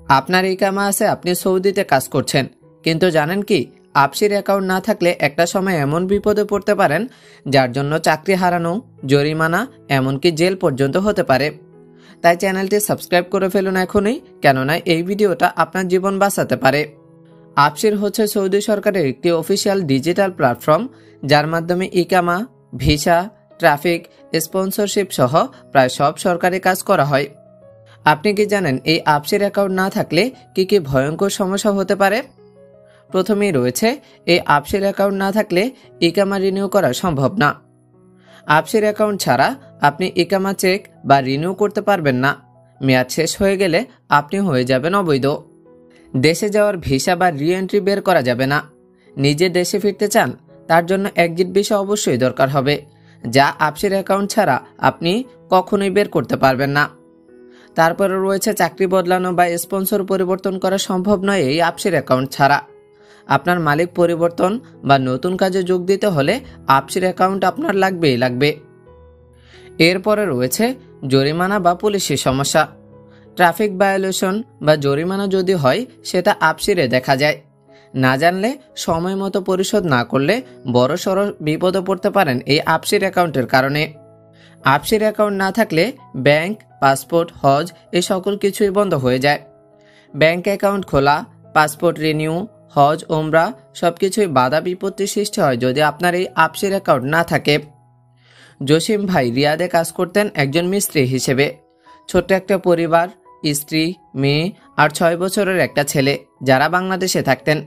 আপনার ইকামা আছে, আপনি সৌদিতে কাজ করছেন, কিন্তু জানেন কি আবসির অ্যাকাউন্ট না থাকলে একটা সময় এমন বিপদে পড়তে পারেন যার জন্য চাকরি হারানো, জরিমানা, এমনকি জেল পর্যন্ত হতে পারে। তাই চ্যানেলটি সাবস্ক্রাইব করে ফেলুন এখনই, কেননা এই ভিডিওটা আপনার জীবন বাঁচাতে পারে। আবসির হচ্ছে সৌদি সরকারের একটি অফিসিয়াল ডিজিটাল প্ল্যাটফর্ম, যার মাধ্যমে ইকামা, ভিসা, ট্রাফিক, স্পন্সরশিপ সহ প্রায় সব সরকারি কাজ করা হয়। আপনি কি জানেন এই আবসির অ্যাকাউন্ট না থাকলে কি কি ভয়ঙ্কর সমস্যা হতে পারে? প্রথমেই রয়েছে, এই আবসির অ্যাকাউন্ট না থাকলে ইকামা রিনিউ করা সম্ভব না। আবসির অ্যাকাউন্ট ছাড়া আপনি ইকামা চেক বা রিনিউ করতে পারবেন না। মেয়াদ শেষ হয়ে গেলে আপনি হয়ে যাবেন অবৈধ। দেশে যাওয়ার ভিসা বা রিএন্ট্রি বের করা যাবে না। নিজে দেশে ফিরতে চান, তার জন্য এক্সিট ভিসা অবশ্যই দরকার হবে, যা আবসির অ্যাকাউন্ট ছাড়া আপনি কখনোই বের করতে পারবেন না। তারপরে রয়েছে, চাকরি বদলানো বা স্পন্সর পরিবর্তন করা সম্ভব নয় এই আবসির অ্যাকাউন্ট ছাড়া। আপনার মালিক পরিবর্তন বা নতুন কাজে যোগ দিতে হলে আবসির অ্যাকাউন্ট আপনার লাগবেই লাগবে। এরপরে রয়েছে জরিমানা বা পুলিশের সমস্যা। ট্রাফিক ভায়োলেশন বা জরিমানা যদি হয়, সেটা আবসিরে দেখা যায়। না জানলে, সময় মতো পরিশোধ না করলে বড়সড় বিপদে পড়তে পারেন এই আবসির অ্যাকাউন্টের কারণে। আবসির অ্যাকাউন্ট না থাকলে ব্যাংক, পাসপোর্ট, হজ এই সকল কিছুই বন্ধ হয়ে যায়। ব্যাংক অ্যাকাউন্ট খোলা, পাসপোর্ট রিনিউ, হজ, ওমরা সবকিছুই বাধা বিপত্তি সৃষ্টি হয় যদি আপনার এই আবসির অ্যাকাউন্ট না থাকে। জসিম ভাই রিয়াদে কাজ করতেন একজন মিস্ত্রি হিসেবে। ছোট্ট একটা পরিবার, স্ত্রী, মেয়ে আর 6 বছরের একটা ছেলে, যারা বাংলাদেশে থাকতেন।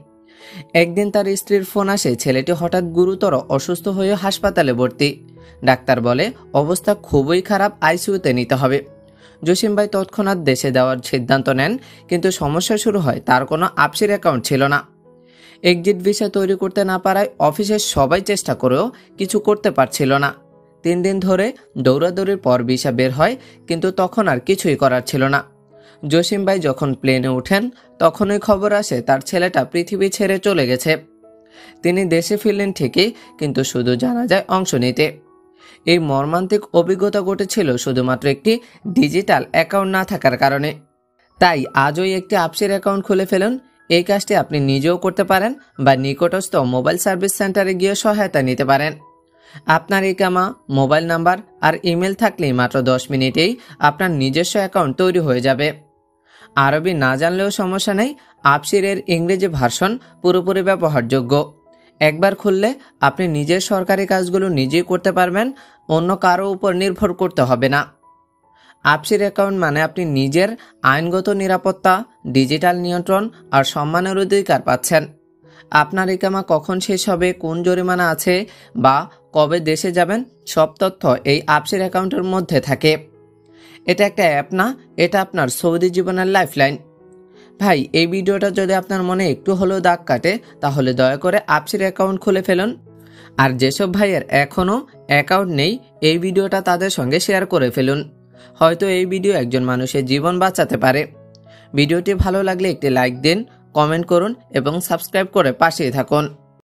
একদিন তার স্ত্রীর ফোন আসে, ছেলেটি হঠাৎ গুরুতর অসুস্থ হয়ে হাসপাতালে ভর্তি। ডাক্তার বলে অবস্থা খুবই খারাপ, আইসিইউতে নিতে হবে। জসিম ভাই তৎক্ষণাৎ দেশে দেওয়ার সিদ্ধান্ত নেন, কিন্তু সমস্যা শুরু হয়, তার কোনো আবসির অ্যাকাউন্ট ছিল না। এক্সিট ভিসা তৈরি করতে না পারায় অফিসের সবাই চেষ্টা করেও কিছু করতে পারছিল না। 3 দিন ধরে দৌড়াদৌড়ির পর ভিসা বের হয়, কিন্তু তখন আর কিছুই করার ছিল না। জসিম ভাই যখন প্লেনে ওঠেন, তখনই খবর আসে তার ছেলেটা পৃথিবী ছেড়ে চলে গেছে। তিনি দেশে ফিরলেন ঠিকই, কিন্তু শুধু জানাজায় অংশ নিতে। এই মর্মান্তিক অভিজ্ঞতা ঘটেছিল শুধুমাত্র একটি ডিজিটাল অ্যাকাউন্ট না থাকার কারণে। তাই আজই একটি আবসির অ্যাকাউন্ট খুলে ফেলুন। এই কাজটি আপনি নিজেও করতে পারেন বা নিকটস্থ মোবাইল সার্ভিস সেন্টারে গিয়ে সহায়তা নিতে পারেন। আপনার ইকামা, মোবাইল নাম্বার আর ইমেল থাকলেই মাত্র 10 মিনিটেই আপনার নিজস্ব অ্যাকাউন্ট তৈরি হয়ে যাবে। আরবি না জানলেও সমস্যা নেই, আবসিরের ইংরেজি ভার্সন পুরোপুরি ব্যবহারযোগ্য। একবার খুললে আপনি নিজের সরকারি কাজগুলো নিজেই করতে পারবেন, অন্য কারো উপর নির্ভর করতে হবে না। আবসির অ্যাকাউন্ট মানে আপনি নিজের আইনগত নিরাপত্তা, ডিজিটাল নিয়ন্ত্রণ আর সম্মানের অধিকার পাচ্ছেন। আপনার ইকামা কখন শেষ হবে, কোন জরিমানা আছে বা কবে দেশে যাবেন, সব তথ্য এই আবসির অ্যাকাউন্টের মধ্যে থাকে। এটা একটা অ্যাপ না, এটা আপনার সৌদি জীবনের লাইফলাইন। ভাই, এই ভিডিওটা যদি আপনার মনে একটু হলেও দাগ কাটে, তাহলে দয়া করে আবসির অ্যাকাউন্ট খুলে ফেলুন। আর যেসব ভাইয়ের এখনও অ্যাকাউন্ট নেই, এই ভিডিওটা তাদের সঙ্গে শেয়ার করে ফেলুন। হয়তো এই ভিডিও একজন মানুষের জীবন বাঁচাতে পারে। ভিডিওটি ভালো লাগলে একটি লাইক দিন, কমেন্ট করুন এবং সাবস্ক্রাইব করে পাশেই থাকুন।